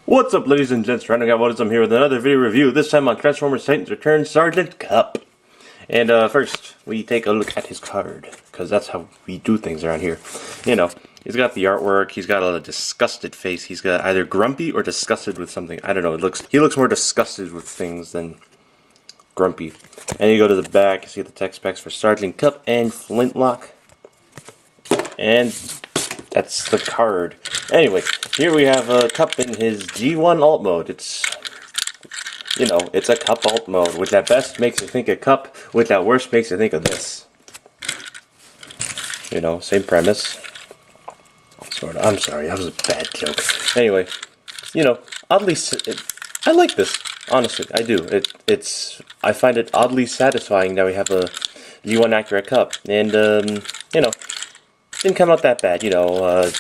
What's up, ladies and gents? Random Guy What is I'm here with another video review, this time on Transformers Titans Return Sergeant Cup. And first, we take a look at his card, because that's how we do things around here. You know, he's got the artwork, he's got a disgusted face, he's got either grumpy or disgusted with something. I don't know, he looks more disgusted with things than grumpy. And you go to the back, you see the tech specs for Sergeant Cup and Flintlock. And that's the card. Anyway, here we have a Cup in his G1 alt mode. It's, you know, it's a Cup alt mode, which at best makes you think of Cup, which at worst makes you think of this. You know, same premise. Sort of. I'm sorry, that was a bad joke. Anyway, you know, oddly, I like this. Honestly, I do. I find it oddly satisfying that we have a G1 accurate Cup, and you know, didn't come out that bad. You know,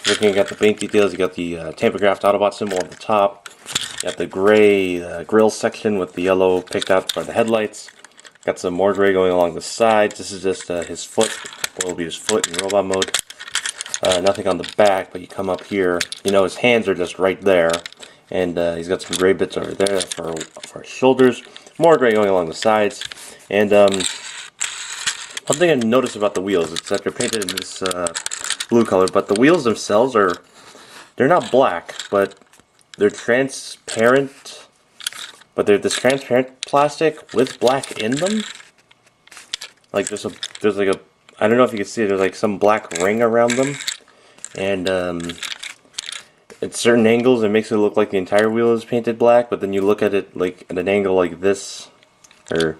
looking at the paint details, you got the tamper-graphed Autobot symbol on the top. You got the gray grill section with the yellow picked out for the headlights. Got some more gray going along the sides. This is just his foot. Will be his foot in robot mode. Nothing on the back, but you come up here. You know, his hands are just right there, and he's got some gray bits over there for his shoulders. More gray going along the sides, and one thing I noticed about the wheels is that they're painted in this blue color, but the wheels themselves they're not black, but they're transparent, but they're this transparent plastic with black in them. Like there's like a, I don't know if you can see it, there's like some black ring around them, and at certain angles it makes it look like the entire wheel is painted black, but then you look at it like at an angle like this, or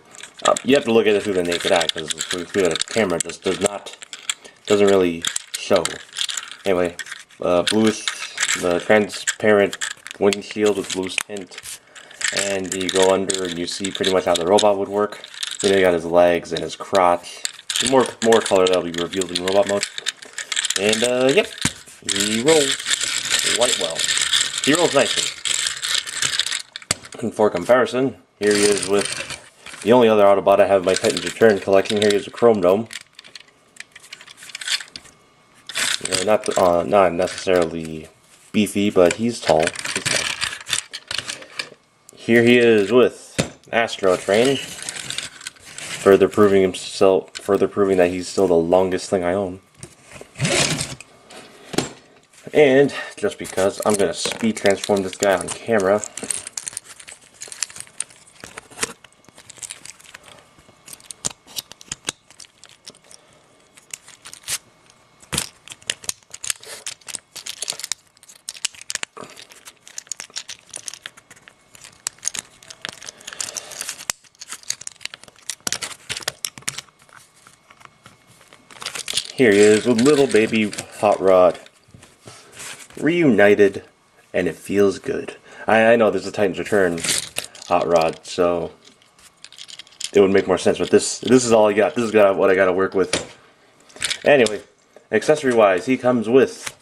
you have to look at it through the naked eye, because through the camera just doesn't really show. Anyway, bluish, the transparent windshield with blue tint, and you go under and you see pretty much how the robot would work. You know, you got his legs and his crotch. More color that'll be revealed in robot mode. And yep, he rolls quite well. He rolls nicely. And for comparison, here he is with the only other Autobot I have in my Titans Return collection. Here is a Chrome Dome. You know, not necessarily beefy, but he's tall. Here he is with Astro Train, further proving that he's still the longest thing I own. And just because I'm gonna speed transform this guy on camera. Here he is with little baby Hot Rod. Reunited, and it feels good. I know there's a Titans Return Hot Rod, so it would make more sense, but this is all I got. This is what I got to work with. Anyway, accessory-wise, he comes with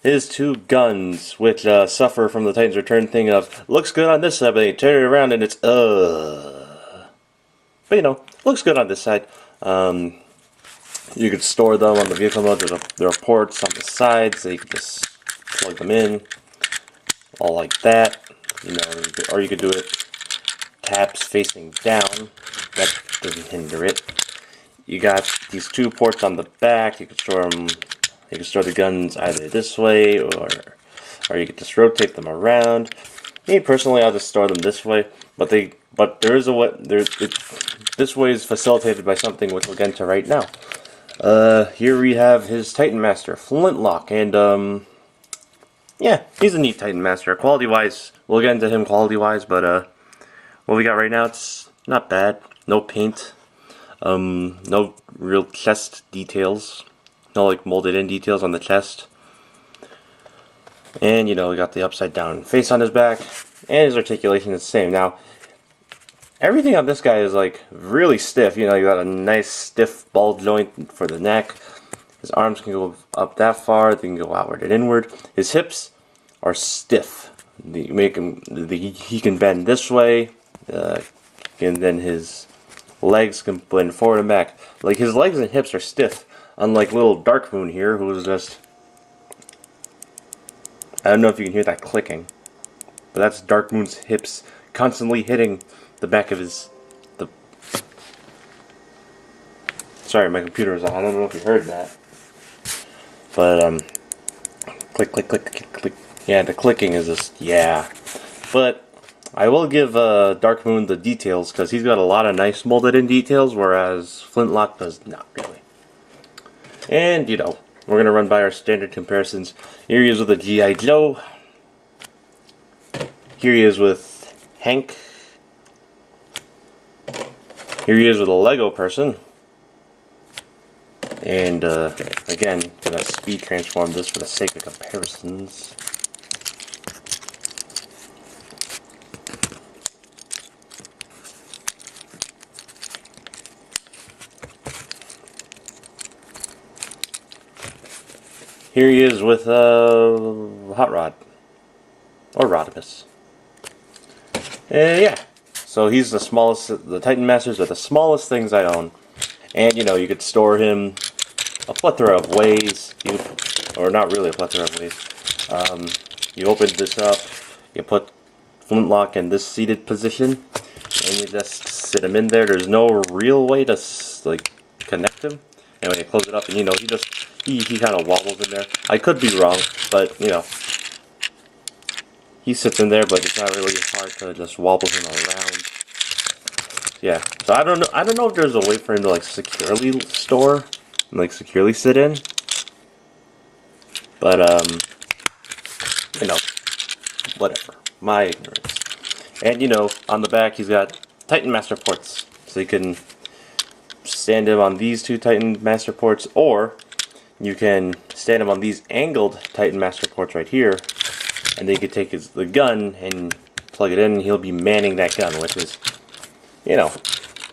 his two guns, which suffer from the Titans Return thing of, looks good on this side, but they turn it around and it's, But you know, looks good on this side. You could store them on the vehicle mode. There are ports on the sides, so you can just plug them in, all like that. You know, or you could do it tabs facing down. That doesn't hinder it. You got these two ports on the back. You could store them. You can store the guns either this way, or you could just rotate them around. Me personally, I'll just store them this way. But there is a way. This way is facilitated by something which we'll get into right now. Here we have his Titan Master, Flintlock, and yeah, he's a neat Titan Master. Quality-wise, we'll get into him quality-wise, but what we got right now, it's not bad. No paint, no real chest details, no like molded-in details on the chest, and you know, we got the upside-down face on his back, and his articulation is the same. Now, everything on this guy is like really stiff. You know, you got a nice stiff ball joint for the neck. His arms can go up that far. They can go outward and inward. His hips are stiff. He can bend this way, and then his legs can bend forward and back. Like his legs and hips are stiff. Unlike little Dark Moon here, who is just, I don't know if you can hear that clicking. but that's Dark Moon's hips constantly hitting the back of his... Sorry, my computer is on. I don't know if you heard that. But, click, click, click, click, click. Yeah, the clicking is just... Yeah. But I will give Dark Moon the details, because he's got a lot of nice molded in details, whereas Flintlock does not really. And, you know, we're going to run by our standard comparisons. Here he is with a G.I. Joe. Here he is with Hank. Here he is with a Lego person. And, again, going to speed transform this for the sake of comparisons. Here he is with Hot Rod. Or Rodimus. Yeah. So he's the smallest, the Titan Masters are the smallest things I own. And, you know, you could store him a plethora of ways. Or not really a plethora of ways. You open this up, you put Flintlock in this seated position, and you just sit him in there. There's no real way to, like, connect him. Anyway, you close it up, and, you know, he kind of wobbles in there. I could be wrong, but, you know, he sits in there, but it's not really hard to just wobble him around. Yeah, so I don't know if there's a way for him to, like, securely store and, like, securely sit in. But, you know, whatever. My ignorance. And, you know, on the back he's got Titan Master ports, so you can stand him on these two Titan Master ports, or you can stand him on these angled Titan Master ports right here, and then you can take the gun and plug it in, and he'll be manning that gun, which is, you know,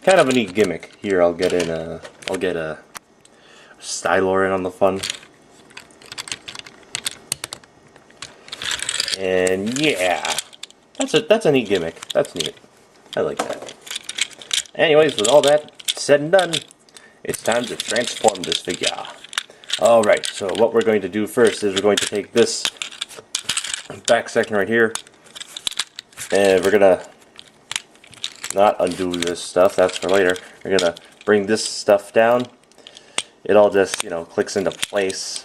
kind of a neat gimmick. Here, I'll get a Stylor in on the fun. And yeah, that's a neat gimmick. That's neat. I like that. Anyways, with all that said and done, it's time to transform this figure. Alright, so what we're going to do first is we're going to take this back section right here, and we're gonna not undo this stuff, that's for later. We're gonna bring this stuff down. It all just, you know, clicks into place.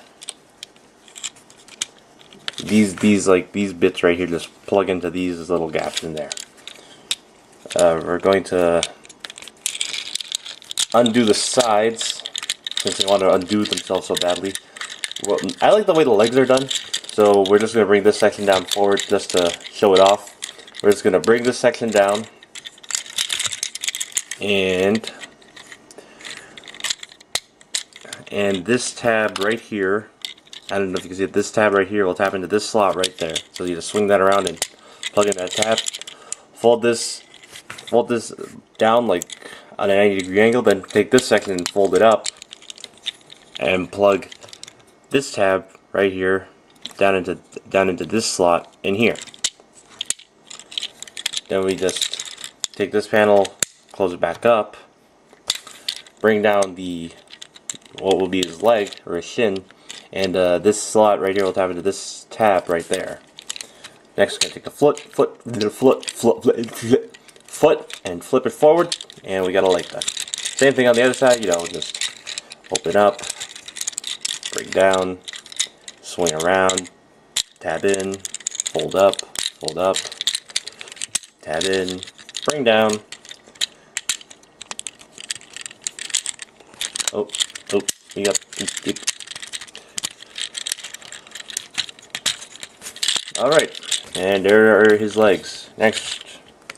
These bits right here just plug into these little gaps in there. We're going to undo the sides, since they want to undo themselves so badly. Well, I like the way the legs are done, so we're just going to bring this section down forward just to show it off. We're just going to bring this section down, and this tab right here, I don't know if you can see it, this tab right here will tap into this slot right there. So you just swing that around and plug in that tab. Fold this down like on a 90-degree angle, then take this section and fold it up and plug this tab right here down into this slot in here. Then we just take this panel, close it back up, bring down what will be his leg or his shin, and this slot right here will tap into this tab right there. Next, we're going to take the foot and flip it forward, and we got a leg done. Same thing on the other side, you know, just open up, bring down, swing around, tab in, fold up, tab in, bring down. Oh, we got. Alright, and there are his legs. Next,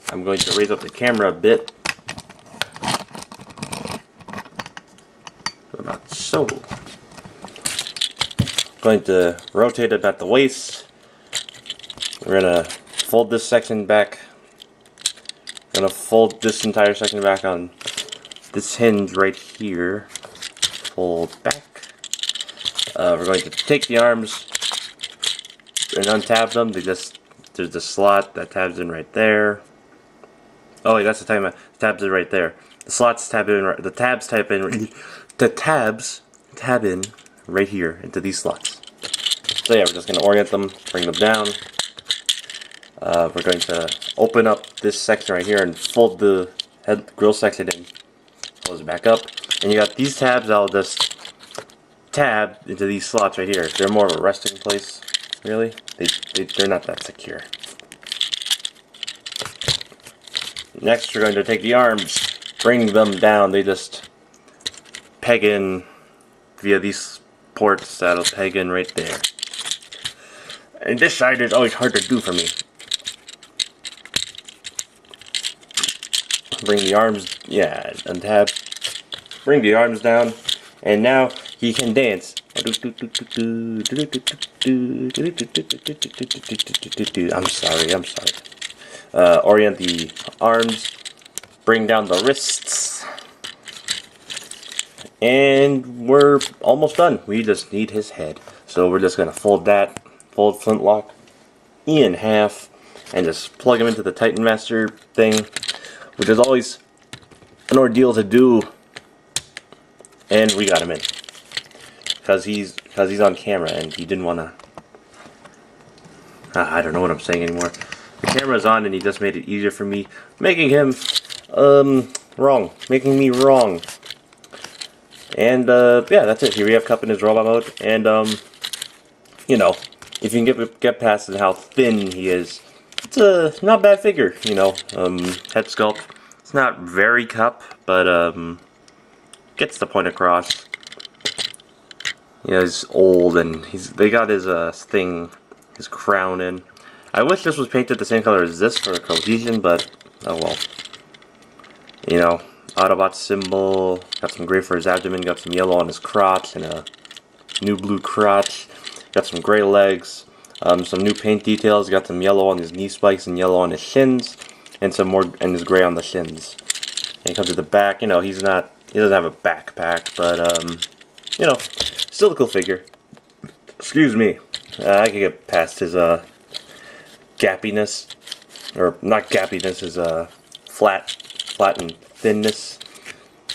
I'm going to raise up the camera a bit. About so. Going to rotate it at the waist. We're going to fold this section back. I'm going to fold this entire section back on this hinge right here. Fold back. We're going to take the arms and untab them. There's the slot that tabs in right there. Oh wait, that's the time. Tabs in right there. The slots tab in. The tabs tab in. The tabs tab in right here into these slots. So yeah, we're just gonna orient them, bring them down, We're going to open up this section right here and fold the grill section in. Close it back up. And you got these tabs I'll just tab into these slots right here. They're more of a resting place, really. They're not that secure. Next, we're going to take the arms, bring them down. They just peg in via these ports that'll peg in right there. And this side is always hard to do for me. Bring the arms, yeah, untab. Bring the arms down, and now he can dance. I'm sorry. Orient the arms, bring down the wrists, and we're almost done. We just need his head. So we're just gonna fold flintlock in half, and just plug him into the Titan Master thing, which is always an ordeal to do. And we got him in, because he's on camera and he didn't want to. I don't know what I'm saying anymore. The camera's on and he just made it easier for me, making him wrong, making me wrong. And yeah, that's it. Here we have Cup in his robot mode, and you know, if you can get past how thin he is, it's a not bad figure. You know, head sculpt. It's not very Cup, but gets the point across. You know, he's old and they got his his crown in. I wish this was painted the same color as this for cohesion, but oh well. You know, Autobot symbol, got some gray for his abdomen, got some yellow on his crotch and a new blue crotch, got some gray legs, some new paint details, got some yellow on his knee spikes and yellow on his shins, and some more, and his gray on the shins. And he comes to the back, you know, he doesn't have a backpack, but you know, still a cool figure. Excuse me. I can get past his gappiness, or not gappiness, his flat and thinness.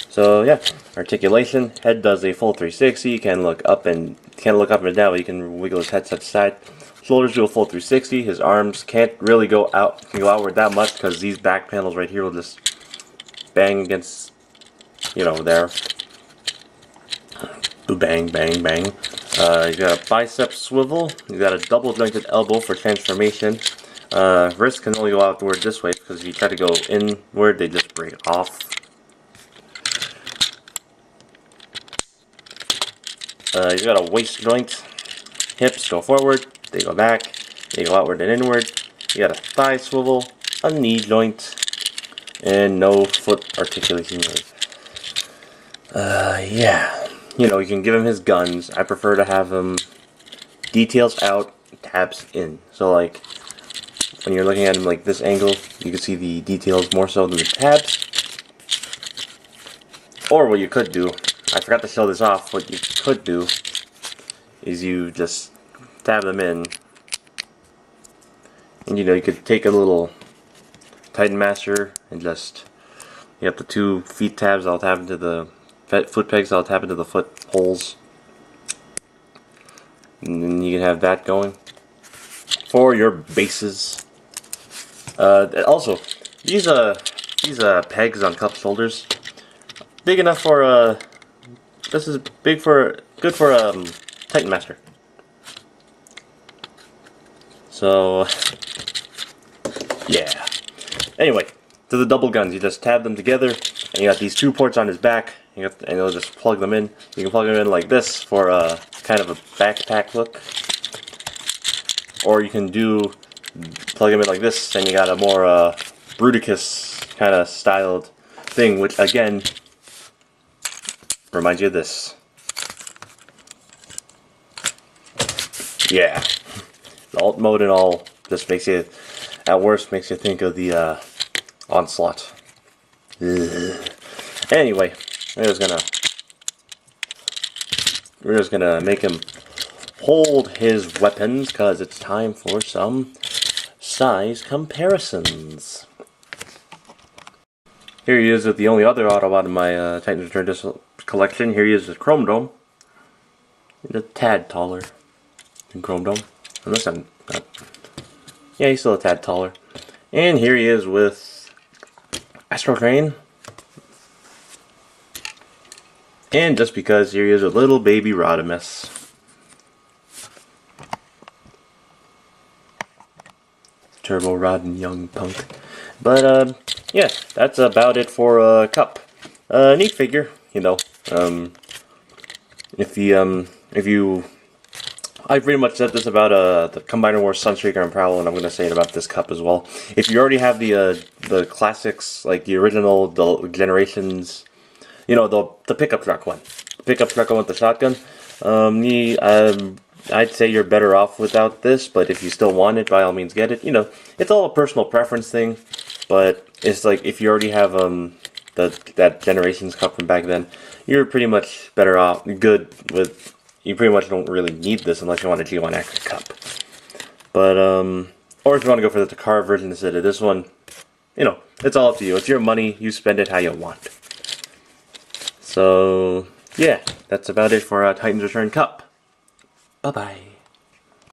So yeah, articulation. Head does a full 360. Can't look up and down, but you can wiggle his head side to side. Shoulders do a full 360. His arms can't really go outward that much because these back panels right here will just bang against, you know, there. Bang, bang, bang. You got a bicep swivel. You got a double jointed elbow for transformation. Wrist can only go outward this way because if you try to go inward, they just break off. You got a waist joint. Hips go forward, they go back. They go outward and inward. You got a thigh swivel, a knee joint, and no foot articulation. Yeah. You know, you can give him his guns. I prefer to have him details out, tabs in. So like, when you're looking at him like this angle, you can see the details more so than the tabs. Or what you could do, I forgot to show this off, what you could do is you just tab them in. And you know, you could take a little Titan Master and just, you have the 2 feet tabs, I'll tab into the foot pegs, I'll tap into the foot holes, and then you can have that going for your bases. Also, these pegs on Cup's shoulders, big enough for this is good for Titan Master. So yeah. Anyway, to the double guns, you just tab them together, and you got these 2 ports on his back. And you'll just plug them in. You can plug them in like this for kind of a backpack look, or you can plug them in like this, and you got a more Bruticus kind of styled thing, which again reminds you of this. Yeah, the alt mode and all just makes you, at worst, makes you think of the Onslaught. Ugh. Anyway. We're just gonna make him hold his weapons because it's time for some size comparisons. Here he is with the only other Autobot in my Titans Return Disc collection. Here he is with Chrome Dome. He's a tad taller than Chrome Dome, unless I'm not. Yeah, he's still a tad taller. And here he is with Astral Train. And just because, here he is with little baby Rodimus. Turbo Rod and Young Punk. But, yeah, that's about it for Cup. Neat figure, you know. If you I pretty much said this about the Combiner Wars Sunstreaker and Prowl, and I'm going to say it about this Cup as well. If you already have the classics, like the original, the Generations, you know, the pickup truck one, with the shotgun, I'd say you're better off without this, but if you still want it, by all means get it. You know, it's all a personal preference thing, but it's like if you already have that Generations Cup from back then, you're pretty much better off, you pretty much don't really need this unless you want a G1 Action Cup. But, or if you want to go for the Takara version instead of this one, you know, it's all up to you. It's your money, you spend it how you want. So, yeah, that's about it for Titans Return Cup. Bye-bye.